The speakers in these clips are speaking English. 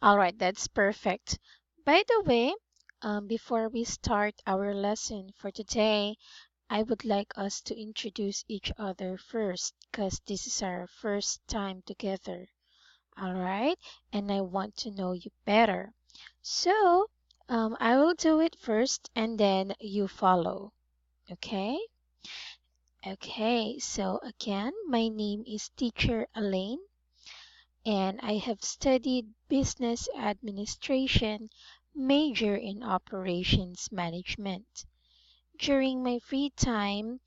All right, that's perfect. By the way, before we start our lesson for today, I would like us to introduce each other first because this is our first time together. All right, and I want to know you better. So, I will do it first and then you follow. Okay? Okay, so again, my name is Teacher Elaine, and I have studied business administration, major in operations management. During my free time,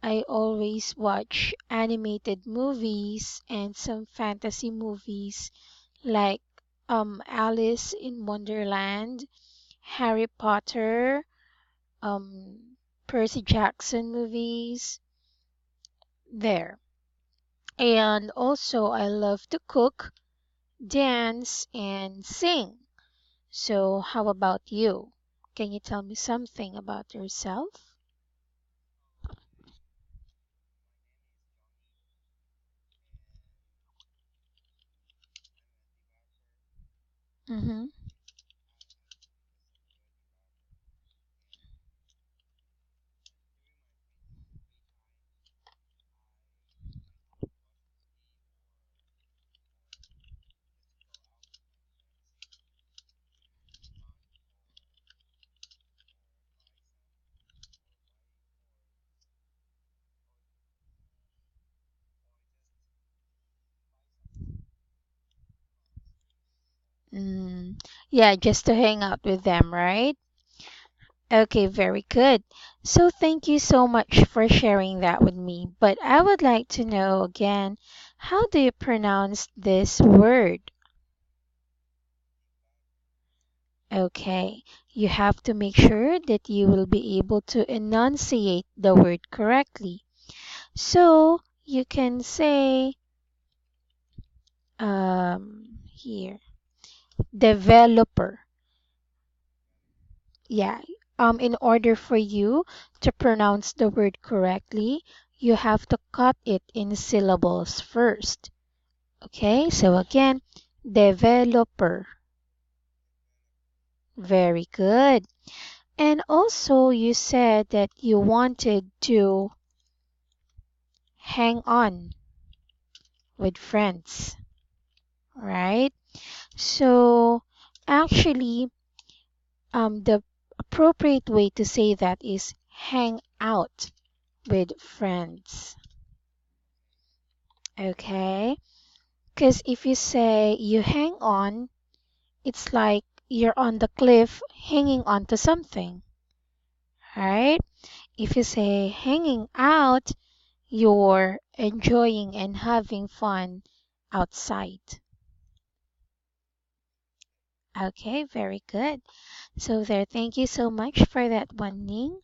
I always watch animated movies and some fantasy movies like Alice in Wonderland, Harry Potter, Percy Jackson movies there. And also I love to cook, dance and sing. So how about you? Can you tell me something about yourself? Mm-hmm. Mm, yeah, just to hang out with them, right? Okay, very good. So thank you so much for sharing that with me. But I would like to know again, how do you pronounce this word? Okay, you have to make sure that you will be able to enunciate the word correctly. So you can say here, developer. Yeah. In order for you to pronounce the word correctly, you have to cut it in syllables first. Okay, so again, developer. Very good. And also, you said that you wanted to hang on with friends, right? So, actually, the appropriate way to say that is hang out with friends. Okay? Because if you say you hang on, it's like you're on the cliff hanging on to something, right? If you say hanging out, you're enjoying and having fun outside. Okay, very good. So there, thank you so much for that one, Ning.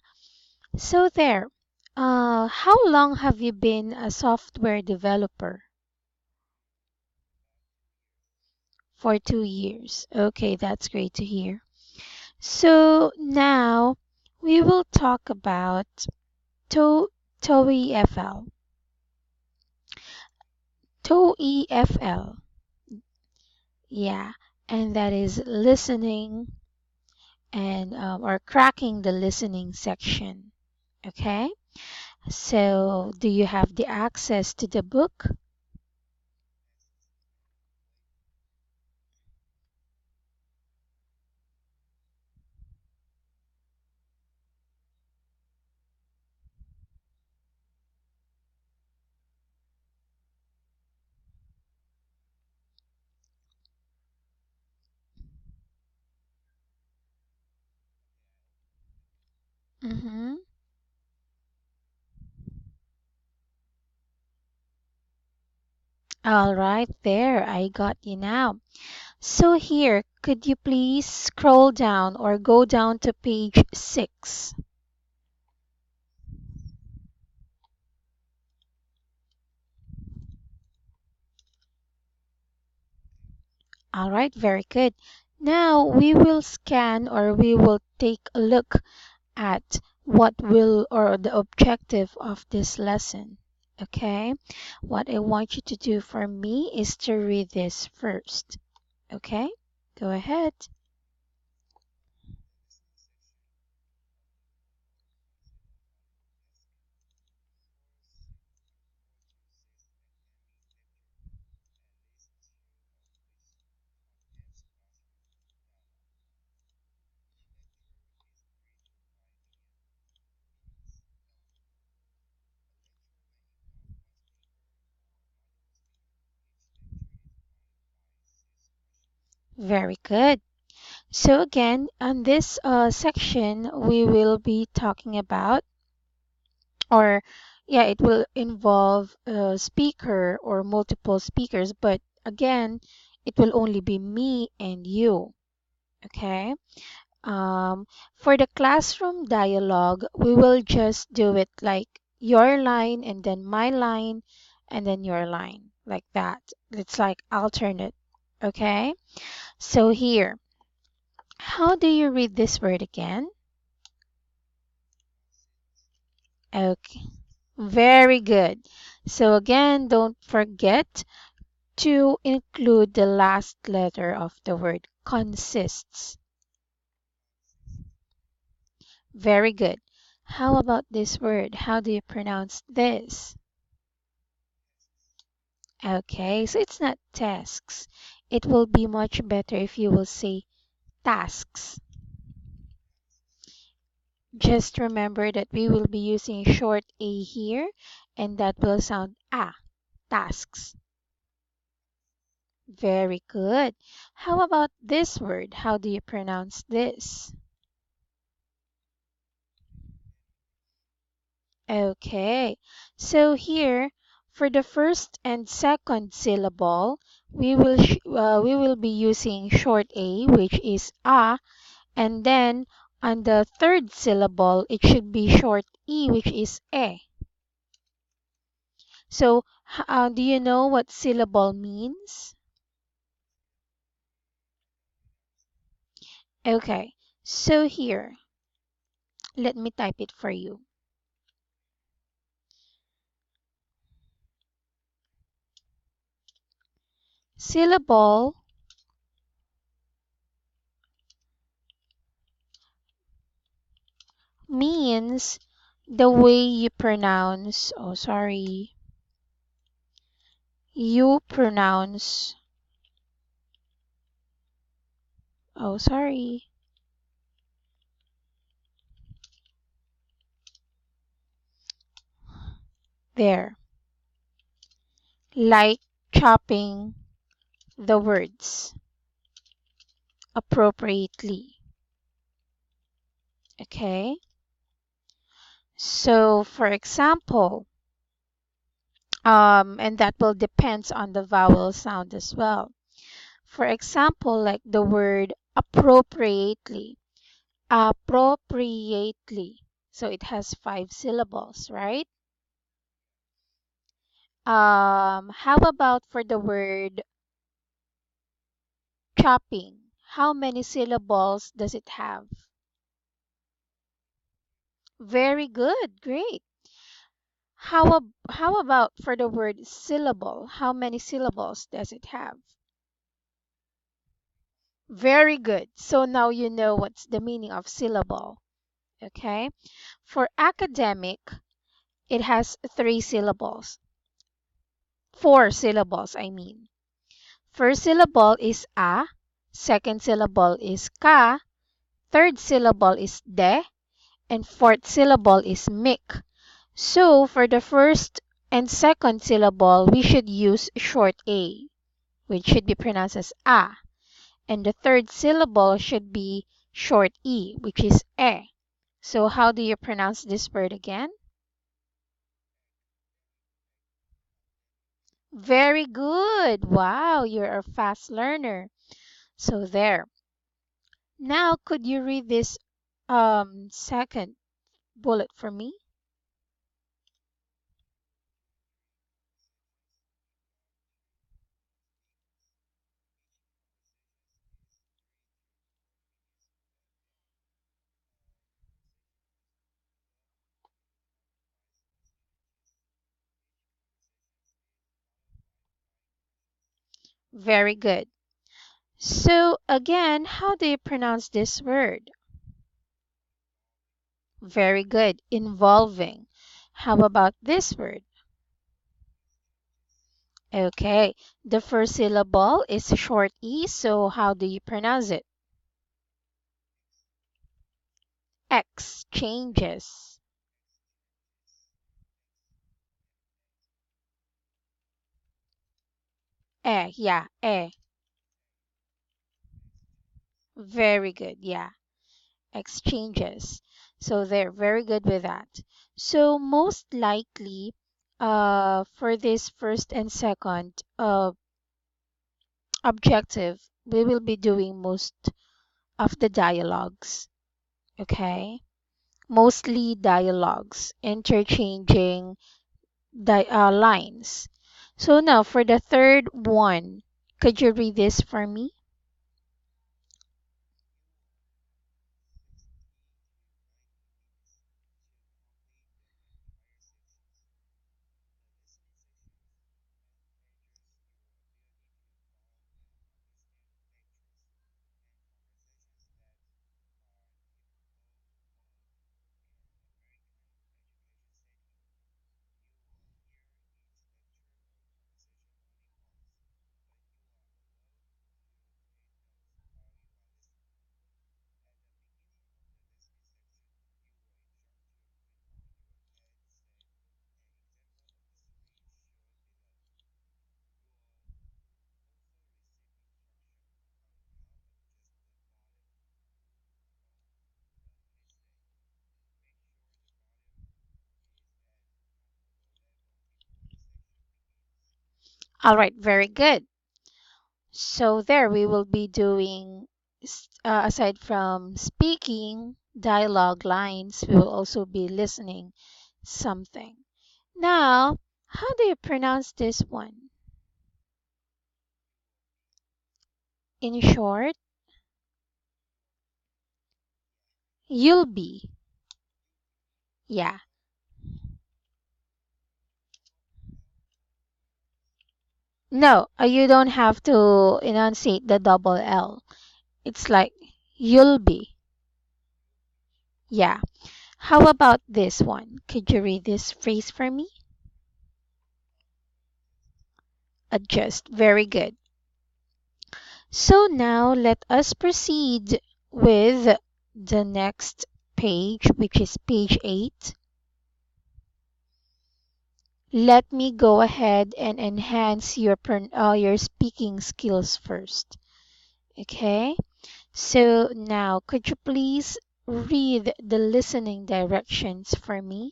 So there, how long have you been a software developer? For 2 years. Okay, that's great to hear. So now we will talk about to TOEFL. TOEFL. Yeah, and that is listening and or cracking the listening section. Okay? So do you have the access to the book? Mm-hmm. All right, there, I got you now. So here, could you please scroll down or go down to page 6? All right, very good. Now we will scan or we will take a look at what will or the objective of this lesson. Okay? What I want you to do for me is to read this first. Okay? Go ahead. Very good. So again, on this section, we will be talking about, or yeah, it will involve a speaker or multiple speakers, but again, it will only be me and you. Okay. For the classroom dialogue, we will just do it like your line and then my line and then your line, like that. It's like alternate. Okay. So here, how do you read this word again? Okay. Very good. So again, don't forget to include the last letter of the word consists. Very good. How about this word? How do you pronounce this? Okay, so it's not tasks. It will be much better if you will say tasks. Just remember that we will be using short A here, and that will sound tasks. Very good. How about this word? How do you pronounce this? Okay, so here for the first and second syllable, we will be using short A, which is and then on the third syllable, it should be short E, which is e. So, do you know what syllable means? Okay, so here, let me type it for you. Syllable means the way you pronounce, oh, sorry, you pronounce, oh, sorry, there, like chopping the words appropriately. Okay? So, for example, and that will depends on the vowel sound as well. For example, like the word appropriately, appropriately. So it has 5 syllables, right? How about for the word chopping? How many syllables does it have? Very good, great. How about for the word syllable? How many syllables does it have? Very good. So now you know what's the meaning of syllable. Okay. For academic, it has 3 syllables. 4 syllables, I mean. First syllable is second syllable is ka, third syllable is de, and fourth syllable is mik. So for the first and second syllable, we should use short A, which should be pronounced as and the third syllable should be short E, which is e. So how do you pronounce this word again? Very good. Wow, you're a fast learner. So there. Now could you read this second bullet for me? Very good. So again, how do you pronounce this word? Very good. Involving. How about this word? Okay. The first syllable is short E, so how do you pronounce it? Exchanges. Yeah, Very good. Yeah, exchanges. So they're very good with that. So most likely, for this first and second objective, we will be doing most of the dialogues. Okay, mostly dialogues, interchanging lines. So now for the third one, could you read this for me? All right, very good. So there we will be doing, aside from speaking dialogue lines, we will also be listening something. Now, how do you pronounce this one? In short, you'll be. Yeah. No, you don't have to enunciate the double L. It's like you'll be. Yeah. How about this one? Could you read this phrase for me? Adjust. Very good. So now let us proceed with the next page, which is page 8. Let me go ahead and enhance your speaking skills first. Okay? So now could you please read the listening directions for me?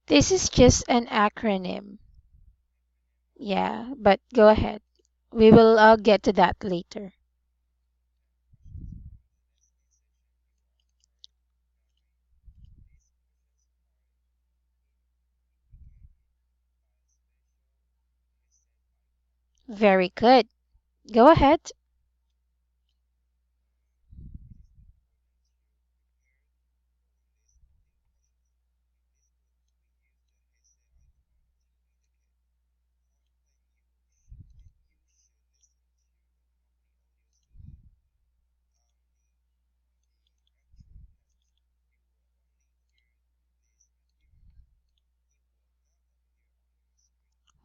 This is just an acronym. Yeah, but go ahead. We will get to that later. Very good. Go ahead.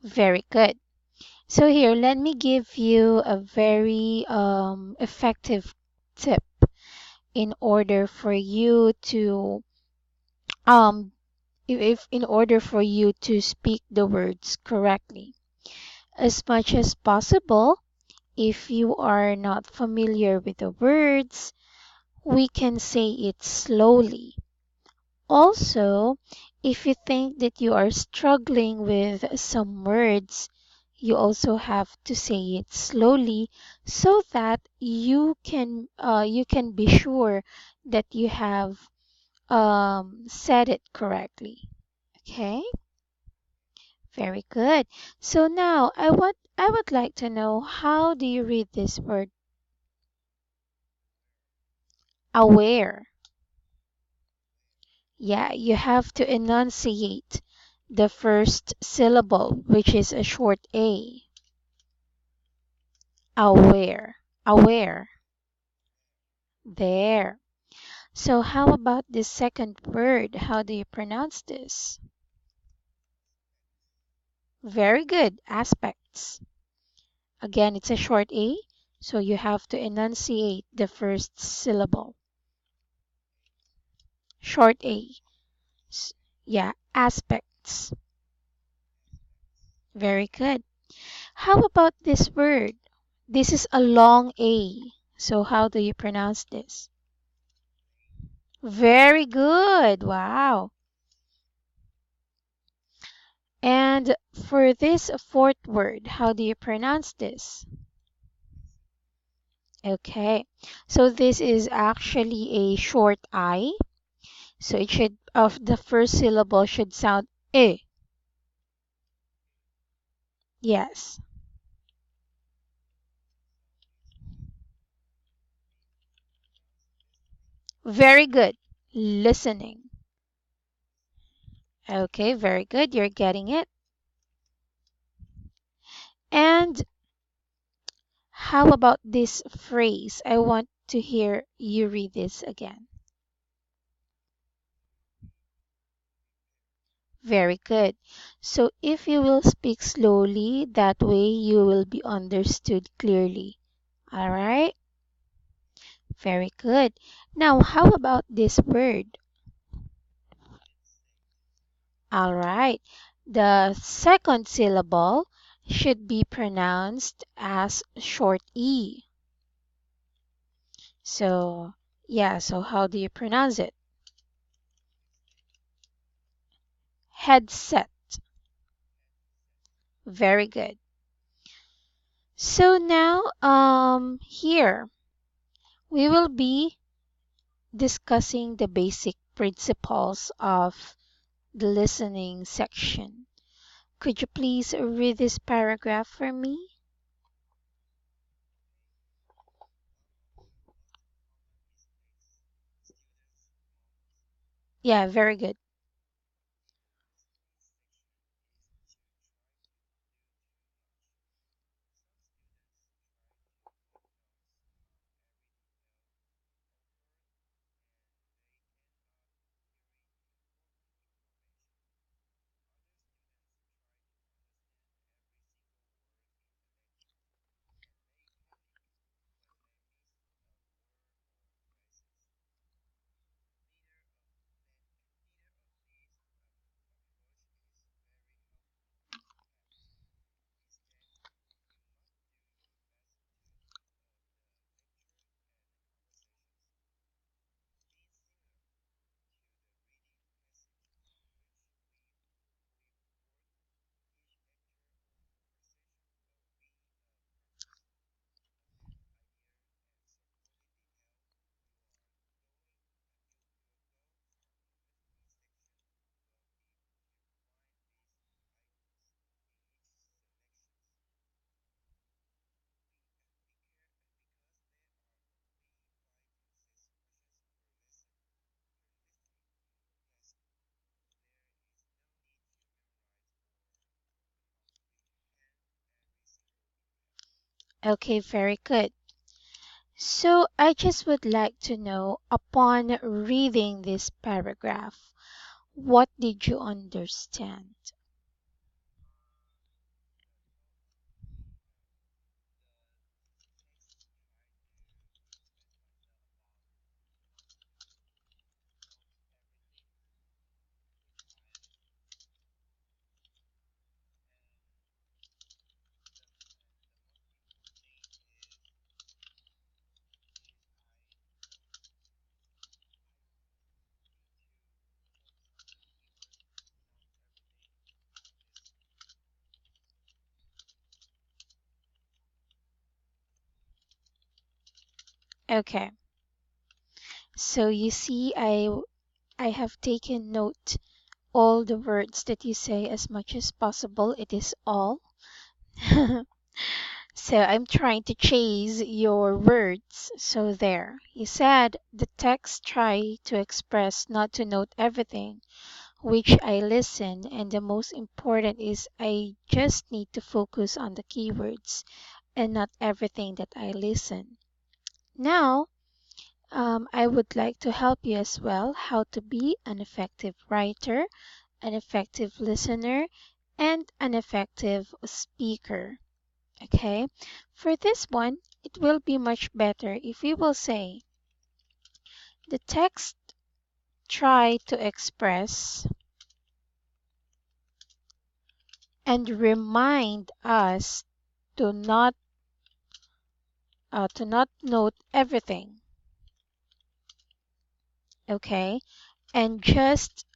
Very good. So here, let me give you a very effective tip in order for you to um if in order for you to speak the words correctly. As much as possible, if you are not familiar with the words, we can say it slowly. Also, If you think that you are struggling with some words, you also have to say it slowly so that you can be sure that you have said it correctly. Okay, very good. So now I would like to know, how do you read this word aware? Yeah, you have to enunciate the first syllable, which is a short A. Aware. Aware. There. So how about this second word? How do you pronounce this? Very good. Aspects. Again, it's a short A, so you have to enunciate the first syllable. Short A. S- Yeah, aspects. Very good. How about this word? This is a long A. So how do you pronounce this? Very good. Wow. And for this fourth word, how do you pronounce this? Okay. So this is actually a short I. So it should of the first syllable should sound eh. Yes. Very good. Listening. Okay, very good. You're getting it. And how about this phrase? I want to hear you read this again. Very good. So if you will speak slowly, that way you will be understood clearly. All right? Very good. Now, how about this word? All right. The second syllable should be pronounced as short E. So, yeah, so how do you pronounce it? Headset. Very good. So now, here we will be discussing the basic principles of the listening section. Could you please read this paragraph for me? Yeah, very good. Okay, very good. So I just would like to know, upon reading this paragraph, what did you understand? Okay. So you see, I have taken note all the words that you say as much as possible. It is all. So I'm trying to chase your words. So there. You said the text try to express, not to note everything, which I listen, and the most important is I just need to focus on the keywords and not everything that I listen. Now, I would like to help you as well how to be an effective writer, an effective listener, and an effective speaker. Okay? For this one, it will be much better if we will say the text try to express and remind us to not note everything, okay, and just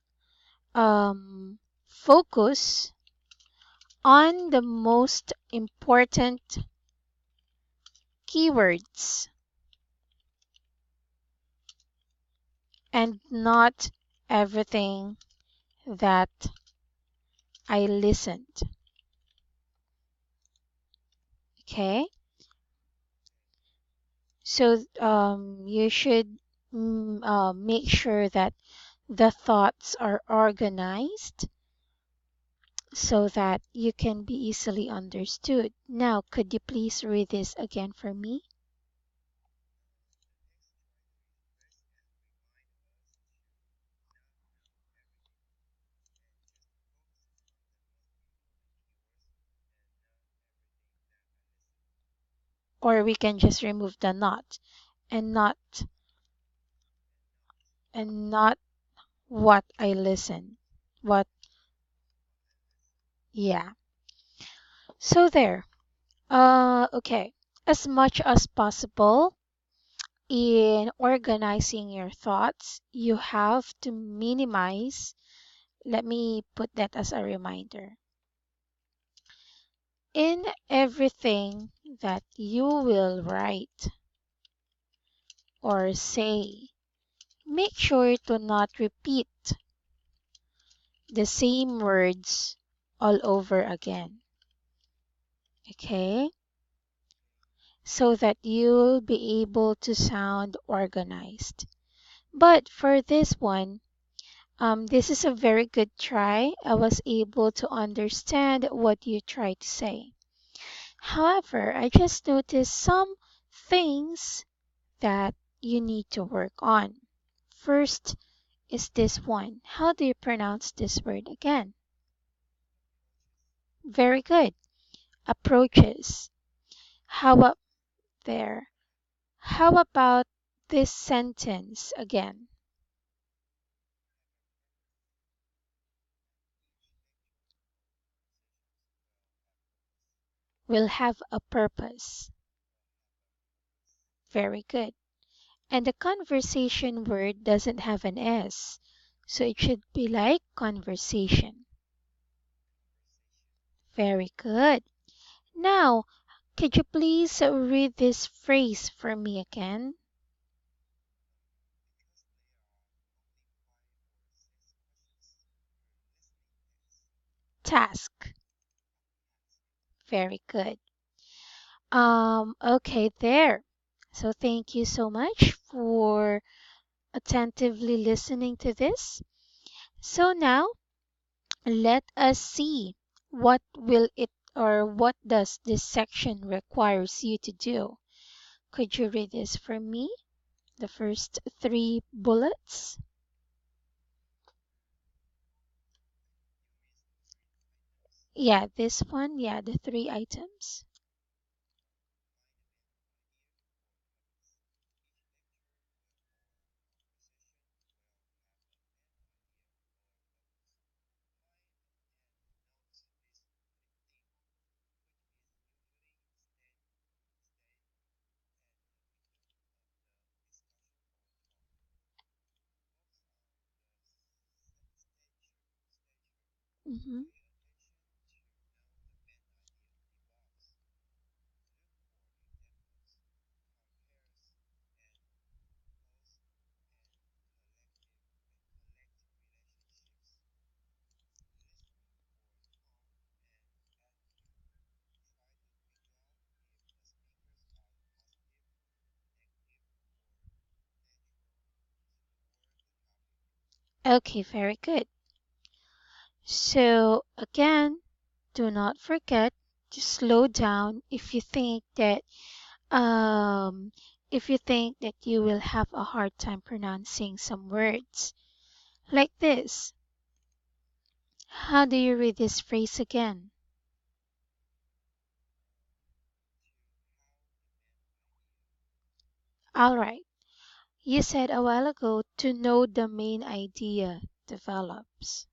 focus on the most important keywords and not everything that I listened. Okay, so you should make sure that the thoughts are organized so that you can be easily understood. Now, could you please read this again for me? Or we can just remove the not and not what I listen. What, yeah. So there. Okay. As much as possible in organizing your thoughts, you have to minimize. Let me put that as a reminder. In everything that you will write or say, make sure to not repeat the same words all over again. Okay? So that you'll be able to sound organized. But for this one, this is a very good try. I was able to understand what you tried to say. However, I just noticed some things that you need to work on. First is this one. How do you pronounce this word again? Very good. Approaches. How up there? How about this sentence again? Will have a purpose. Very good. And the conversation word doesn't have an S, so it should be like conversation. Very good. Now, could you please read this phrase for me again? Task. Very good. Okay, there. So thank you so much for attentively listening to this. So now let us see what does this section requires you to do. Could you read this for me? The first three bullets? Yeah, this one. Yeah, the three items. Mm-hmm. Okay, very good. So again, do not forget to slow down um if you think that you will have a hard time pronouncing some words. Like this. How do you read this phrase again? All right. You said a while ago to know the main idea develops.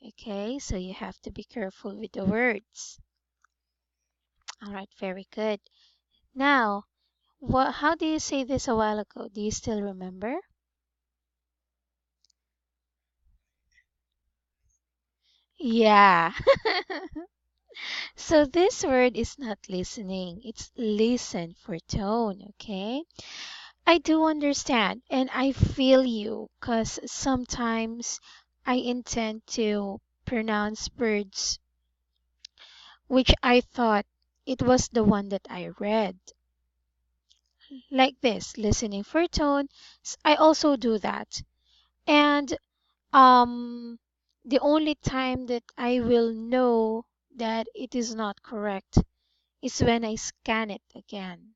Okay, so you have to be careful with the words. All right, very good. Now, how do you say this a while ago? Do you still remember? Yeah. So this word is not listening, it's listen for tone, okay? I do understand and I feel you because sometimes I intend to pronounce words which I thought it was the one that I read. Like this, listening for tone. I also do that. And um the only time that I will know that it is not correct is when I scan it again.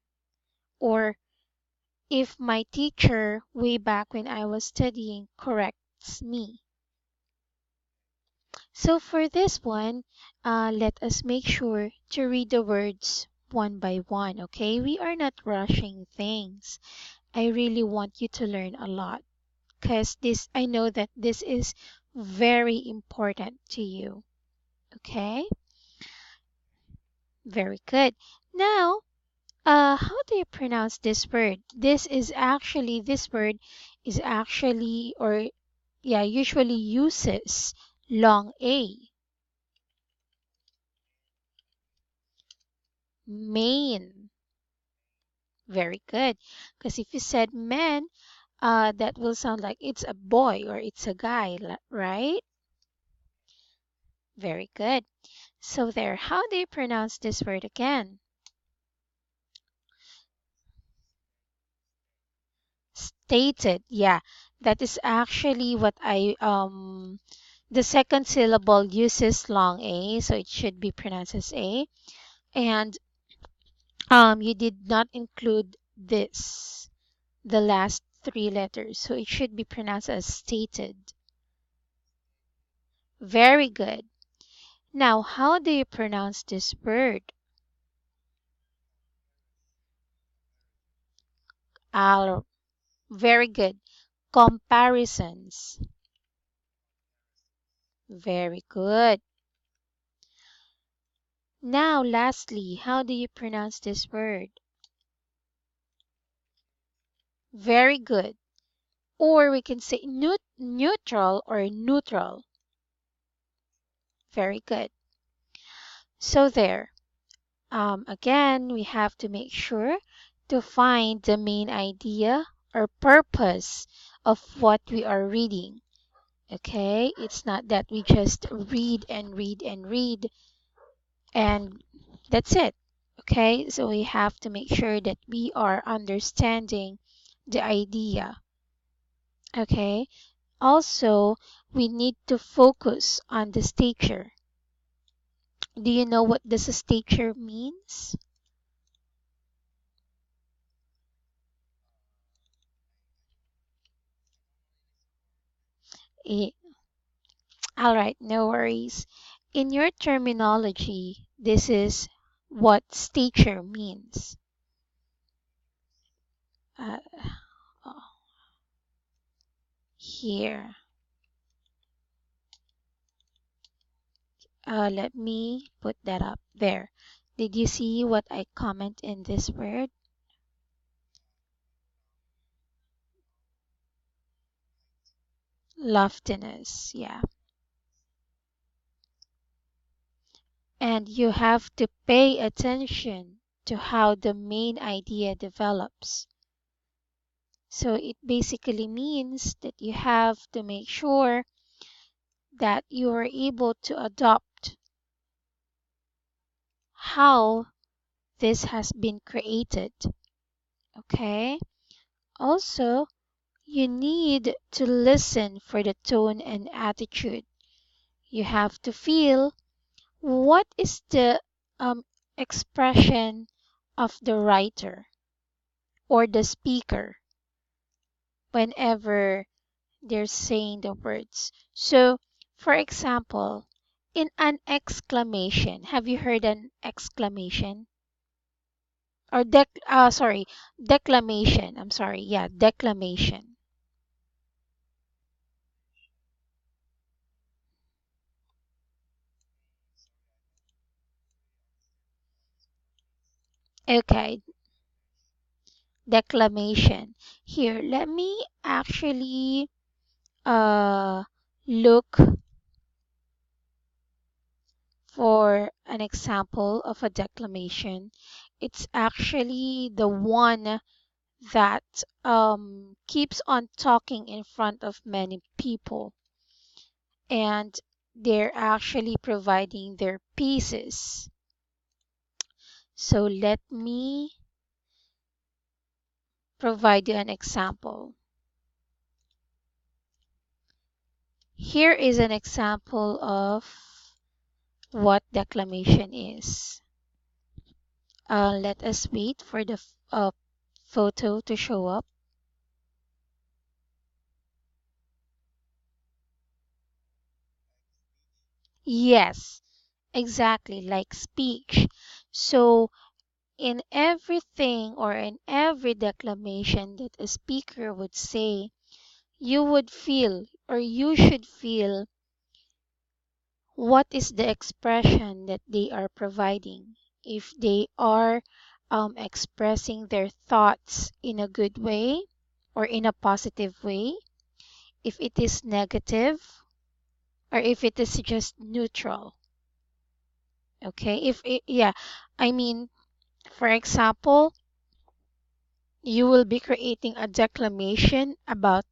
Or if my teacher way back when I was studying corrects me. So for this one, let us make sure to read the words one by one, okay? We are not rushing things. I really want you to learn a lot because this I know that this is very important to you, okay? Very good. Now, how do you pronounce this word? This word is actually, or yeah, usually uses long A. Main. Very good. Because if you said man, that will sound like it's a boy or it's a guy, right? Very good. So there, how do you pronounce this word again? Stated. Yeah, that is actually what the second syllable uses long A, so it should be pronounced as A. And you did not include this, the last three letters, so it should be pronounced as stated. Very good. Now, how do you pronounce this word? Al. Very good. Comparisons. Very good. Now, lastly, how do you pronounce this word? Very good. Or we can say neutral or neutral. Very good. So there. Again, we have to make sure to find the main idea or purpose of what we are reading. Okay? It's not that we just read and read and read and that's it. Okay? So we have to make sure that we are understanding the idea. Okay? Also, we need to focus on the stature. Do you know what this stature means? Eh, all right, no worries. In your terminology, this is what stature means. Uh, oh, here, let me put that up there. Did you see what I comment in this word? Loftiness, yeah. And you have to pay attention to how the main idea develops. So it basically means that you have to make sure that you are able to adopt how this has been created. Okay? Also, You need to listen for the tone and attitude. You have to feel what is the expression of the writer or the speaker whenever they're saying the words. So, for example, in an exclamation, have you heard an exclamation? Or declamation. I'm sorry. Yeah, declamation. Okay, declamation. Here, let me actually uh look for an example of a declamation. It's actually the one that keeps on talking in front of many people, and they're actually providing their pieces. So let me provide you an example. Here is an example of what declamation is. Let us wait for the photo to show up. Yes, exactly, like speech. So, in everything or in every declamation that a speaker would say, you would feel or you should feel what is the expression that they are providing. If they are expressing their thoughts in a good way or in a positive way, if it is negative, or if it is just neutral. Okay, if it, yeah, I mean, for example, you will be creating a declamation about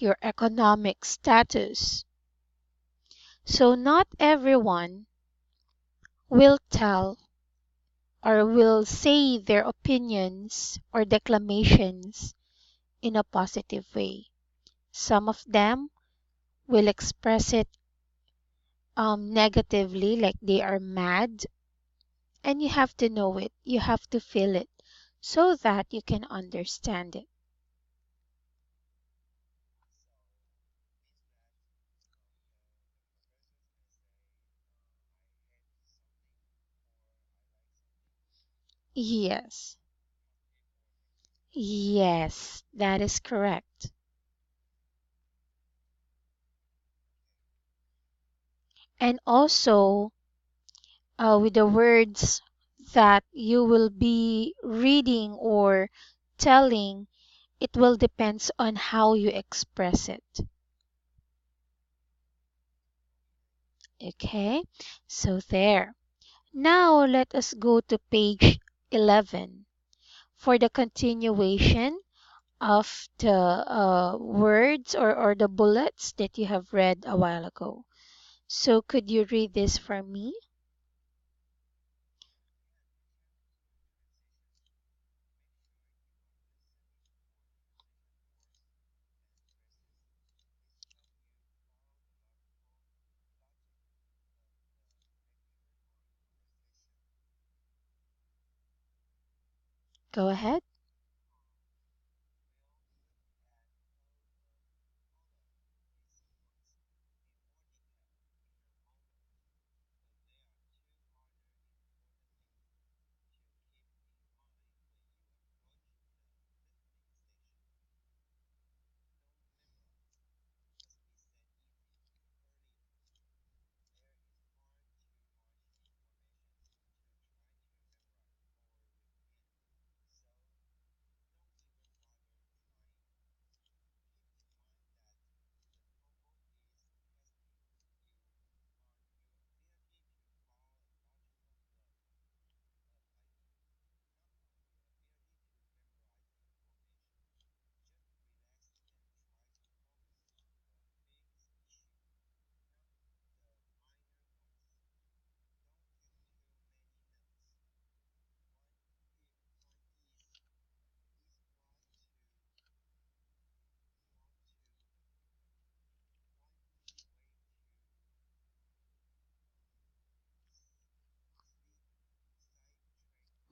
your economic status. So not everyone will tell or will say their opinions or declamations in a positive way. Some of them will express it negatively, like they are mad, and you have to know it, you have to feel it so that you can understand it. Yes, yes, that is correct. And also, with the words that you will be reading or telling, it will depends on how you express it. Okay, so there. Now let us go to page 11 for the continuation of the words or the bullets that you have read a while ago. So could you read this for me? Go ahead.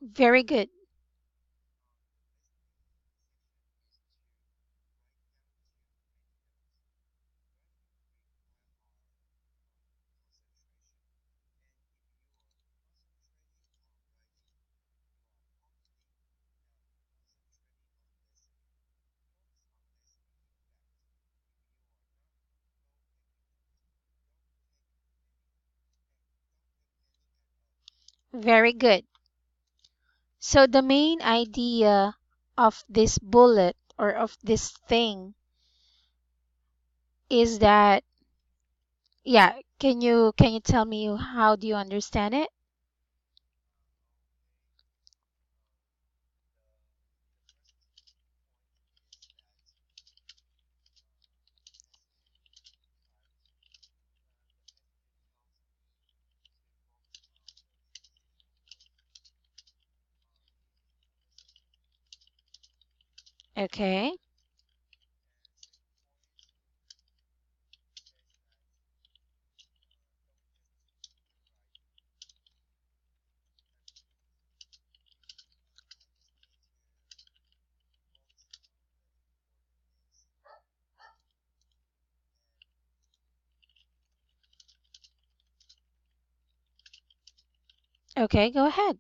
Very good. Very good. So the main idea of this bullet or of this thing is that, yeah, can you tell me how do you understand it? Okay. Okay, go ahead.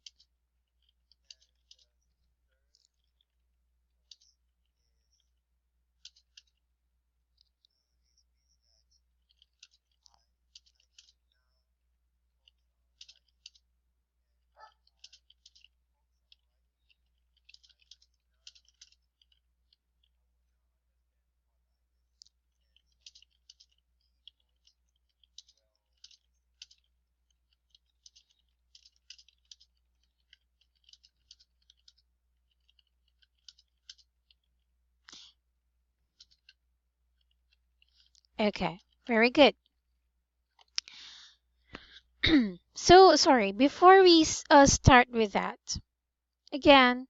Okay. Very good. So sorry, before we start with that, again,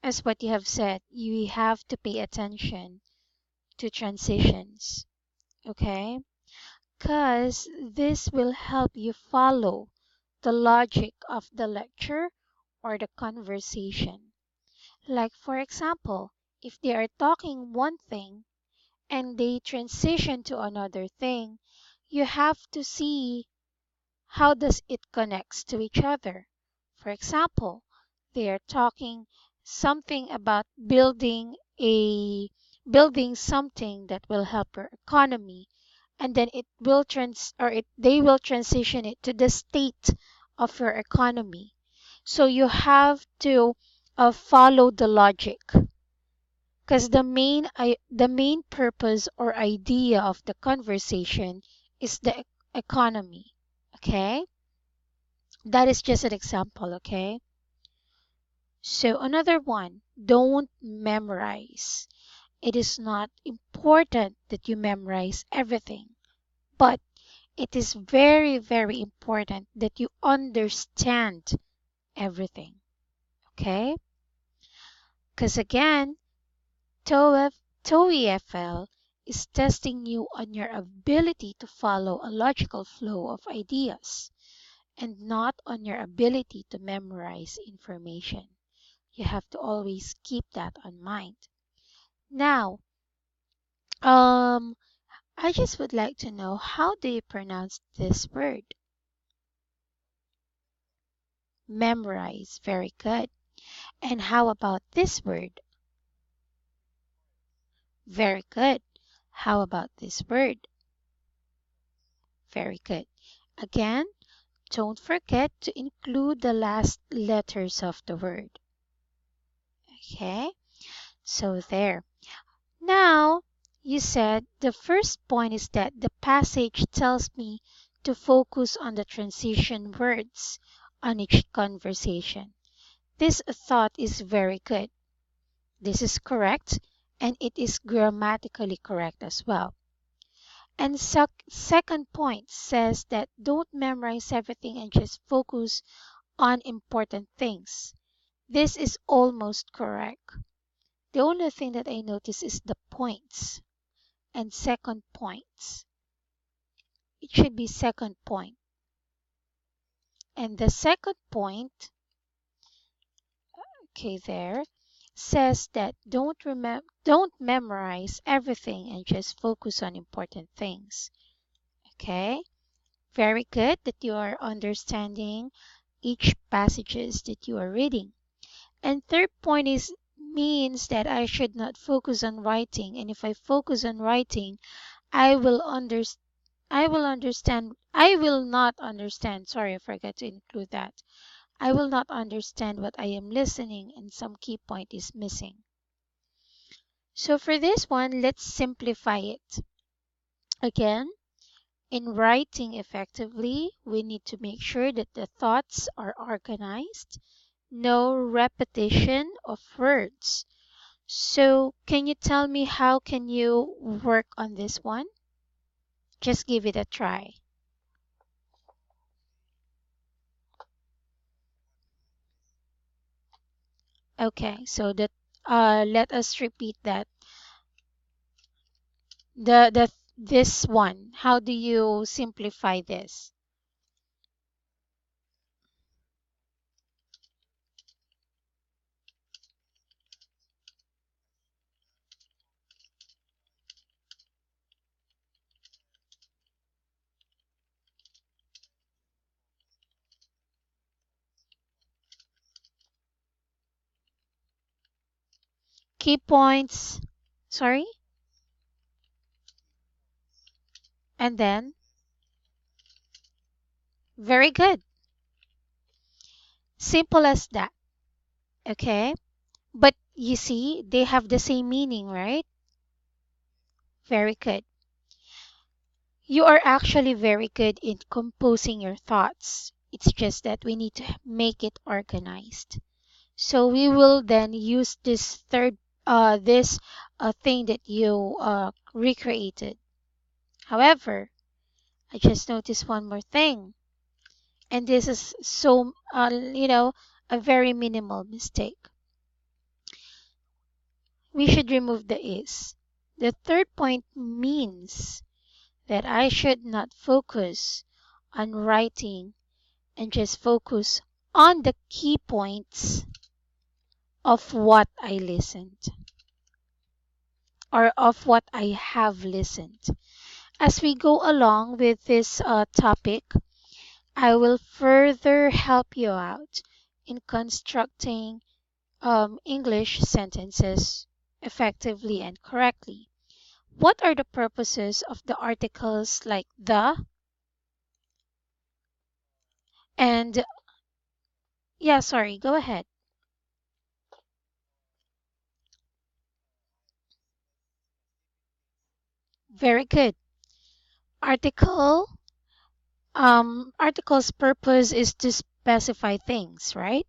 as what you have said, you have to pay attention to transitions, okay? Because this will help you follow the logic of the lecture or the conversation. Like, for example, if they are talking one thing and they transition to another thing, you have to see how does it connects to each other. For example, they are talking something about building something that will help your economy, and then it will trans or it they will transition it to the state of your economy. So you have to follow the logic, because the main purpose or idea of the conversation is the economy. Okay, that is just an example. Okay, so another one, don't memorize. It is not important that you memorize everything, but it is very, very important that you understand everything. Okay, because again, TOEF, TOEFL is testing you on your ability to follow a logical flow of ideas and not on your ability to memorize information. You have to always keep that on mind. Now, um, I just would like to know, how do you pronounce this word? Memorize. Very good. And how about this word? Very good. How about this word? Very good. Again, don't forget to include the last letters of the word. Okay? So there. Now, you said the first point is that the passage tells me to focus on the transition words on each conversation. This thought is very good. This is correct, and it is grammatically correct as well. And second point says that don't memorize everything and just focus on important things. This is almost correct. The only thing that I notice is the points and second points. It should be second point. And the second point okay, there says that don't memorize everything and just focus on important things. Okay? Very good that you are understanding each passages that you are reading. And third point is means that I should not focus on writing. And if I focus on writing, I will under I will not understand. Sorry, I forgot to include that. I will not understand what I am listening and some key point is missing. So for this one, let's simplify it. Again, in writing effectively, we need to make sure that the thoughts are organized, no repetition of words. So, can you tell me how can you work on this one? Just give it a try. Okay, so that let us repeat that. The this one. How do you simplify this? Key points. Sorry? And then very good. Simple as that. Okay? But you see, they have the same meaning, right? Very good. You are actually very good in composing your thoughts. It's just that we need to make it organized. So we will then use this thing that you recreated. However, I just noticed one more thing, and this is a very minimal mistake. We should remove the is. The third point means that I should not focus on writing and just focus on the key points of what I listened or of what I have listened. As we go along with this topic, I will further help you out in constructing English sentences effectively and correctly. What are the purposes of the articles like the and yeah, sorry, go ahead. Very good. Article article's purpose is to specify things, right?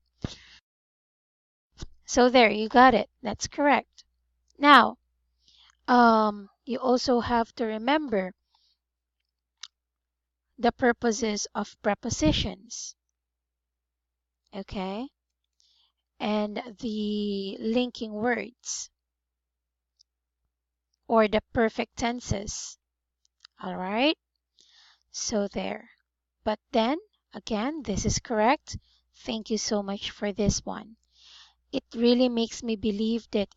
So there, you got it. That's correct. Now, you also have to remember the purposes of prepositions, okay? And the linking words or the perfect tenses, all right? So there. But then, again, this is correct. Thank you so much for this one. It really makes me believe that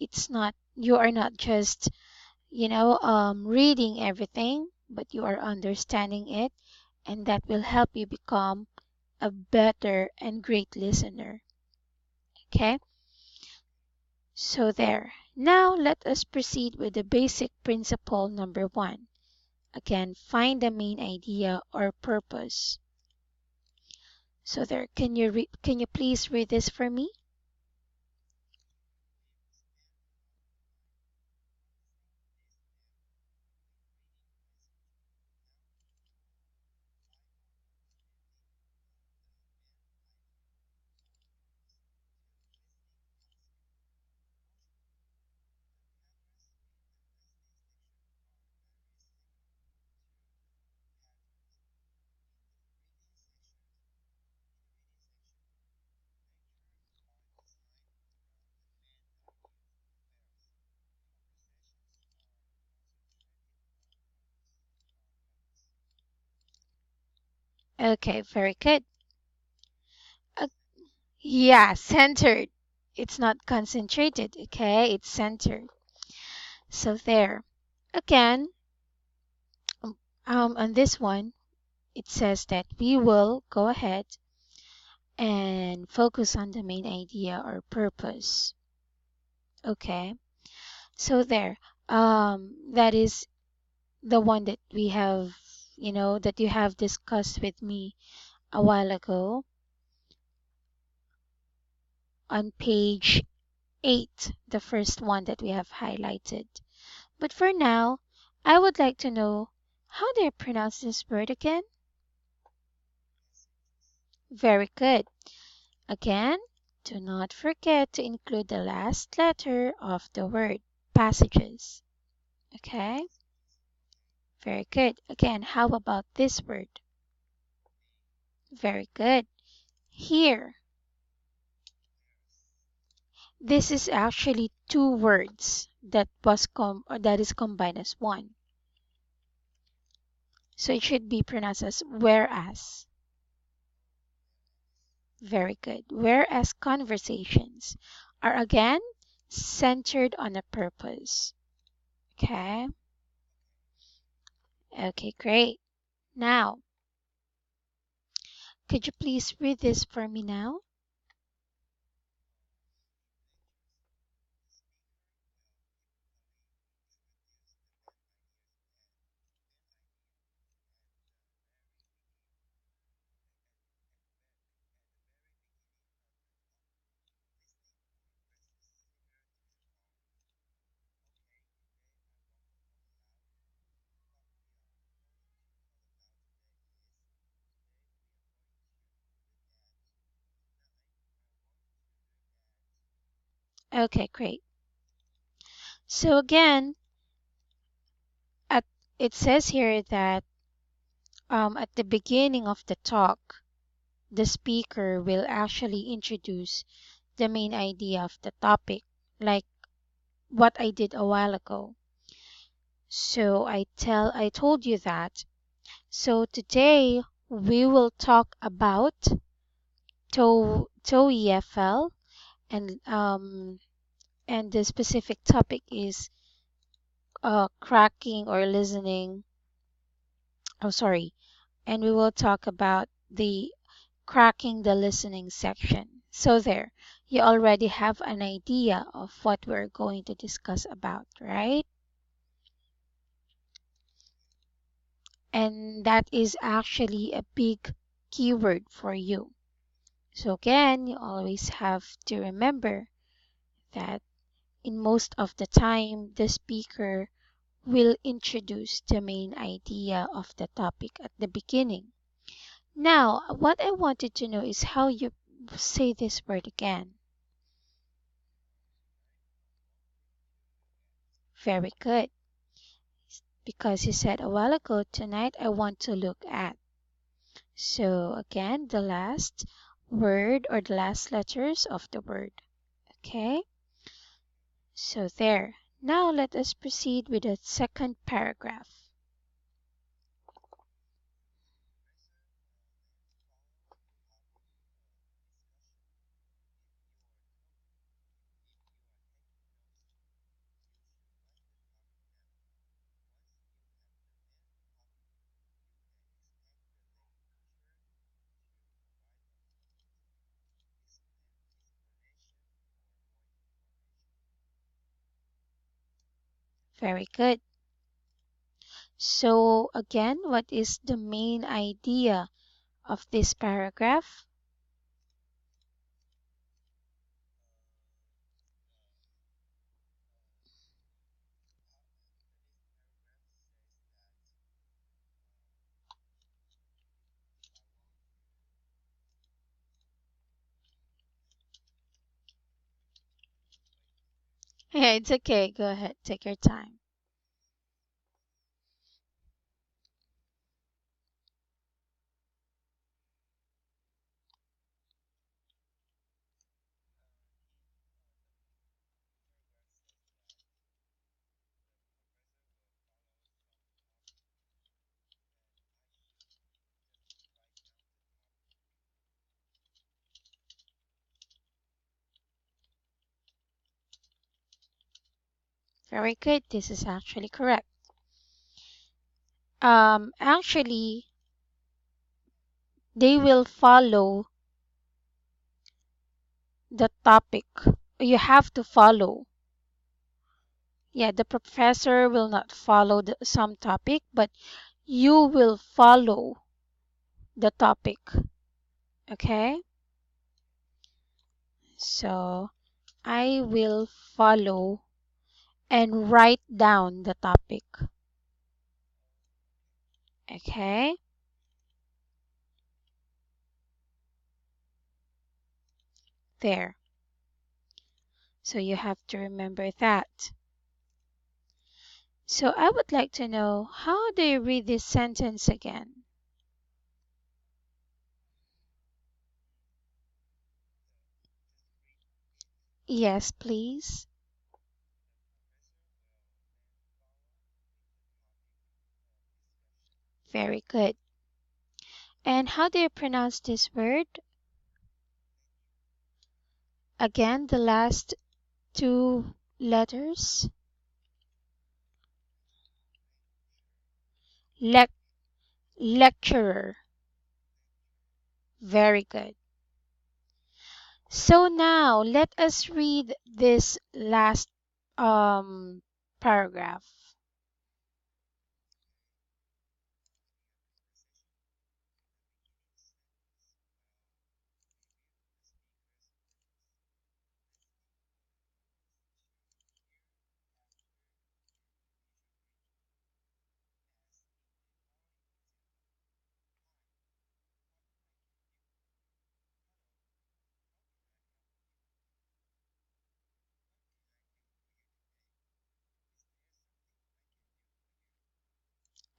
you are not just, reading everything, but you are understanding it, and that will help you become a better and great listener. Okay? So there. Now let us proceed with the basic principle number one. Again, find the main idea or purpose. So there, can you please read this for me? Okay, very good. Uh, yeah, centered. It's not concentrated, okay? It's centered. So there. Again, on this one, it says that we will go ahead and focus on the main idea or purpose. Okay. So there. That is the one that we have, that you have discussed with me a while ago on page 8, the first one that we have highlighted. But for now, I would like to know, how do you pronounce this word again? Very good. Again, do not forget to include the last letter of the word passages. Okay? Very good. Again, how about this word? Very good. Here, this is actually two words that or that is combined as one. So it should be pronounced as whereas. Very good. Whereas conversations are again centered on a purpose. Okay? Okay, great. Now, could you please read this for me now? Okay, great. So again, at, it says here that at the beginning of the talk, the speaker will actually introduce the main idea of the topic, like what I did a while ago. So I told you that. So today we will talk about TOEFL, and the specific topic is cracking or listening. Oh, sorry. And we will talk about the cracking the listening section. So there, you already have an idea of what we're going to discuss about, right? And that is actually a big keyword for you. So again, you always have to remember that in most of the time, the speaker will introduce the main idea of the topic at the beginning. Now, what I wanted to know is how you say this word again. Very good. Because you said a while ago, tonight I want to look at. So again, the last word or the last letters of the word. Okay? So there. Now let us proceed with the second paragraph. Very good. So again, what is the main idea of this paragraph? Yeah, it's okay. Go ahead. Take your time. Very good. This is actually correct. Actually, they will follow the topic. You have to follow. Yeah, the professor will not follow some topic, but you will follow the topic. Okay? So I will follow and write down the topic. Okay? There. So you have to remember that. So I would like to know, how do you read this sentence again? Yes, please. Very good. And how do you pronounce this word? Again, the last two letters. Lec lecturer. Very good. So now let us read this last paragraph.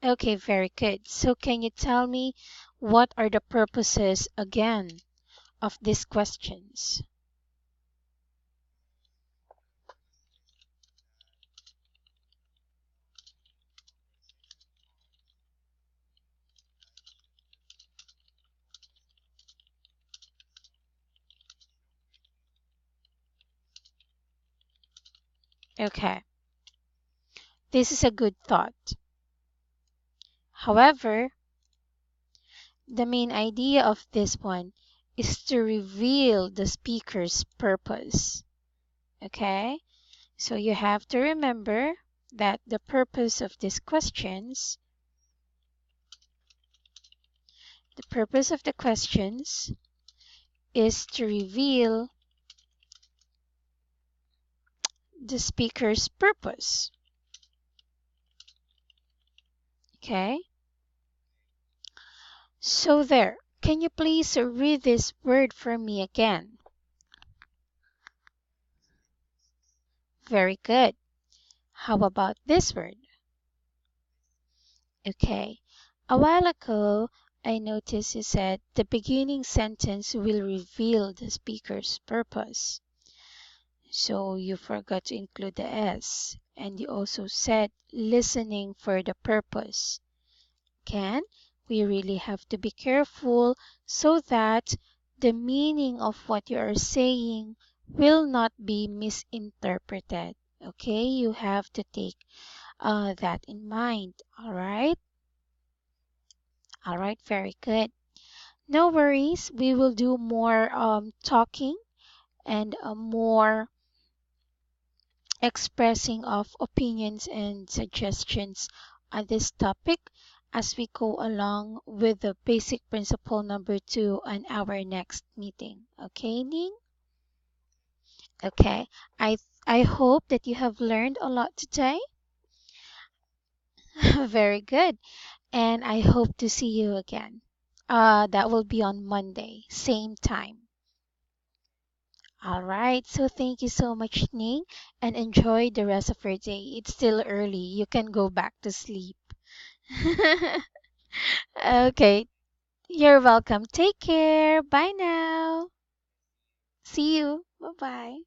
Okay, very good. So can you tell me what are the purposes again of these questions? Okay, this is a good thought. However, the main idea of this one is to reveal the speaker's purpose. Okay, so you have to remember that the purpose of these questions, the purpose of the questions is to reveal the speaker's purpose. Okay, so there. Can you please read this word for me again? Very good. How about this word? Okay. A while ago, I noticed you said the beginning sentence will reveal the speaker's purpose. So you forgot to include the S. And you also said listening for the purpose. Ken, we really have to be careful so that the meaning of what you are saying will not be misinterpreted. Okay, you have to take that in mind. All right. All right, very good. No worries. We will do more talking and more expressing of opinions and suggestions on this topic as we go along with the basic principle number 2 on our next meeting. Okay, Ning? Okay. I hope that you have learned a lot today. Very good. And I hope to see you again. That will be on Monday, same time. All right. So thank you so much, Ning, and enjoy the rest of your day. It's still early. You can go back to sleep. Okay. You're welcome. Take care. Bye now. See you. Bye bye.